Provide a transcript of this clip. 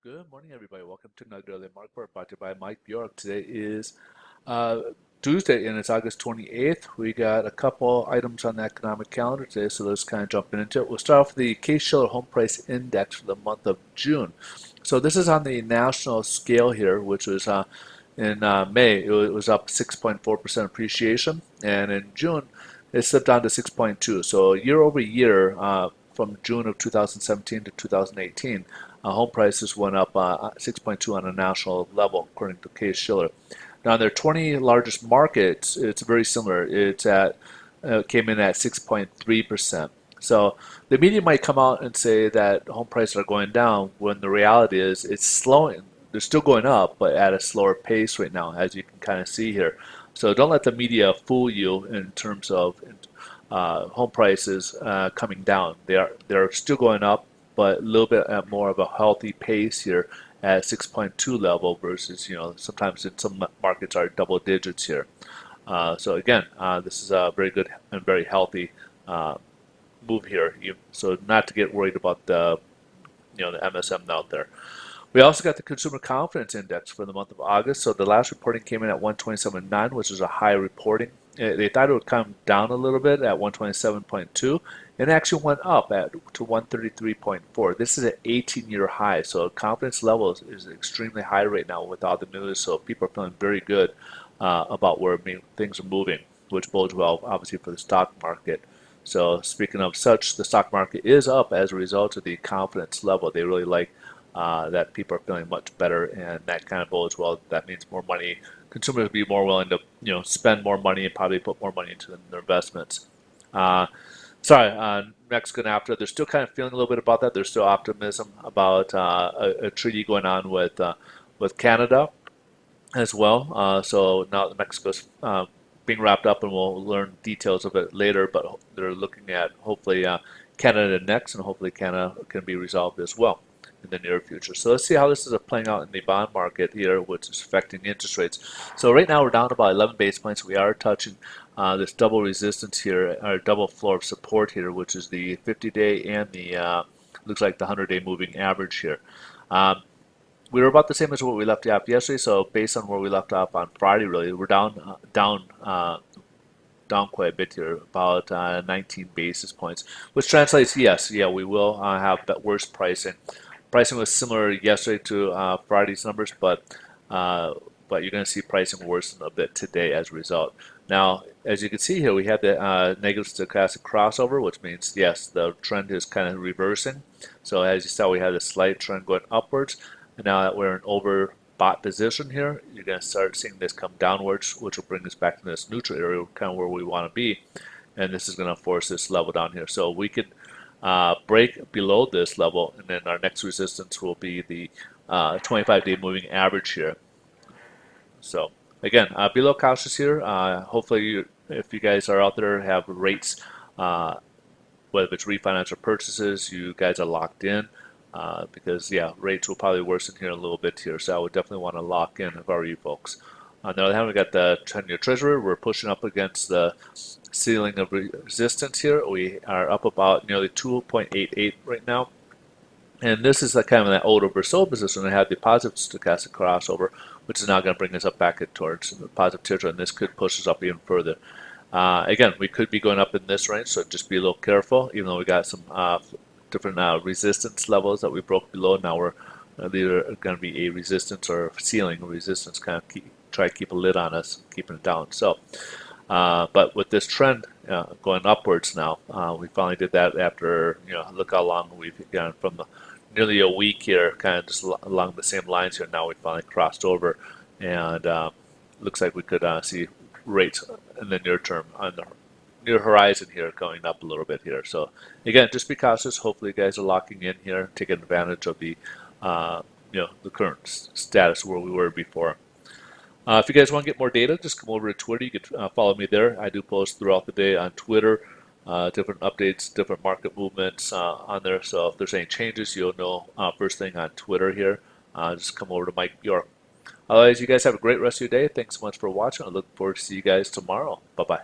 Good morning, everybody. Welcome to another Daily Market Report brought to you by Mike Bjork. Today is uh, Tuesday, and it's August 28th. We got a couple items on the economic calendar today, so let's kind of jump into it. We'll start off with the Case-Shiller Home Price Index for the month of June. So this is on the national scale here, which was in May, it was up 6.4% appreciation, and in June, it slipped down to 6.2. So year over year, from June of 2017 to 2018, home prices went up 6.2 on a national level, according to Case-Shiller. Now, in their 20 largest markets, it's very similar. It's at came in at 6.3%. So the media might come out and say that home prices are going down, when the reality is it's slowing. They're still going up, but at a slower pace right now, as you can kind of see here. So don't let the media fool you in terms of home prices coming down. They're still going up, but a little bit at more of a healthy pace here at 6.2 level versus, sometimes in some markets are double digits here. So again, this is a very good and very healthy move here. So not to get worried about the MSM out there. We also got the Consumer Confidence Index for the month of August. So the last reporting came in at 127.9, which is a high reporting. They thought it would come down a little bit at 127.2, and it actually went up to 133.4. This is an 18-year high, so confidence level is extremely high right now with all the news. So people are feeling very good about where things are moving, which bodes well, obviously, for the stock market. So speaking of such, the stock market is up as a result of the confidence level. They really like that people are feeling much better, and that kind of bodes well. That means more money. Consumers will be more willing to, spend more money and probably put more money into their investments. Mexico and NAFTA, they're still kind of feeling a little bit about that. There's still optimism about a treaty going on with Canada as well. So now that Mexico's being wrapped up, and we'll learn details of it later, but they're looking at hopefully Canada next, and hopefully Canada can be resolved as well in the near future. So let's see how this is playing out in the bond market here, which is affecting interest rates. So right now we're down about 11 basis points. We are touching this double resistance here, or double floor of support here, which is the 50-day and the looks like the 100-day moving average here. We were about the same as what we left off yesterday. So based on where we left off on Friday, really, we're down quite a bit here, about 19 basis points, which translates, yes, we will have worse pricing. Pricing was similar yesterday to Friday's numbers, but you're going to see pricing worsen a bit today as a result. Now, as you can see here, we have the negative stochastic crossover, which means, yes, the trend is kind of reversing. So as you saw, we had a slight trend going upwards, and now that we're in overbought position here, you're going to start seeing this come downwards, which will bring us back to this neutral area, kind of where we want to be, and this is going to force this level down here. So we could break below this level, and then our next resistance will be the 25-day moving average here. So again, be a little cautious here. Hopefully, if you guys are out there, have rates, whether it's refinance or purchases, you guys are locked in, because rates will probably worsen here a little bit here. So I would definitely want to lock in if I were you folks. On the other hand, we got the 10-year Treasury. We're pushing up against the ceiling of resistance here. We are up about nearly 2.88 right now. And this is kind of that old oversold position. We have the positive stochastic crossover, which is now going to bring us up back towards the positive territory, and this could push us up even further. Again, we could be going up in this range, so just be a little careful, even though we got some different resistance levels that we broke below. Now we're either going to be a resistance or a ceiling resistance, kind of try to keep a lid on us, keeping it down. So, but with this trend going upwards now, we finally did that after, look how long we've gone from nearly a week here, kind of just along the same lines here. Now we finally crossed over, and looks like we could see rates in the near term on the near horizon here going up a little bit here. So again, just be cautious. Hopefully you guys are locking in here, taking advantage of the the current status where we were before. If you guys want to get more data, just come over to Twitter. You can follow me there. I do post throughout the day on Twitter, different updates, different market movements on there. So if there's any changes, you'll know first thing on Twitter here. Just come over to Mike Bjork. Otherwise, you guys have a great rest of your day. Thanks so much for watching. I look forward to see you guys tomorrow. Bye-bye.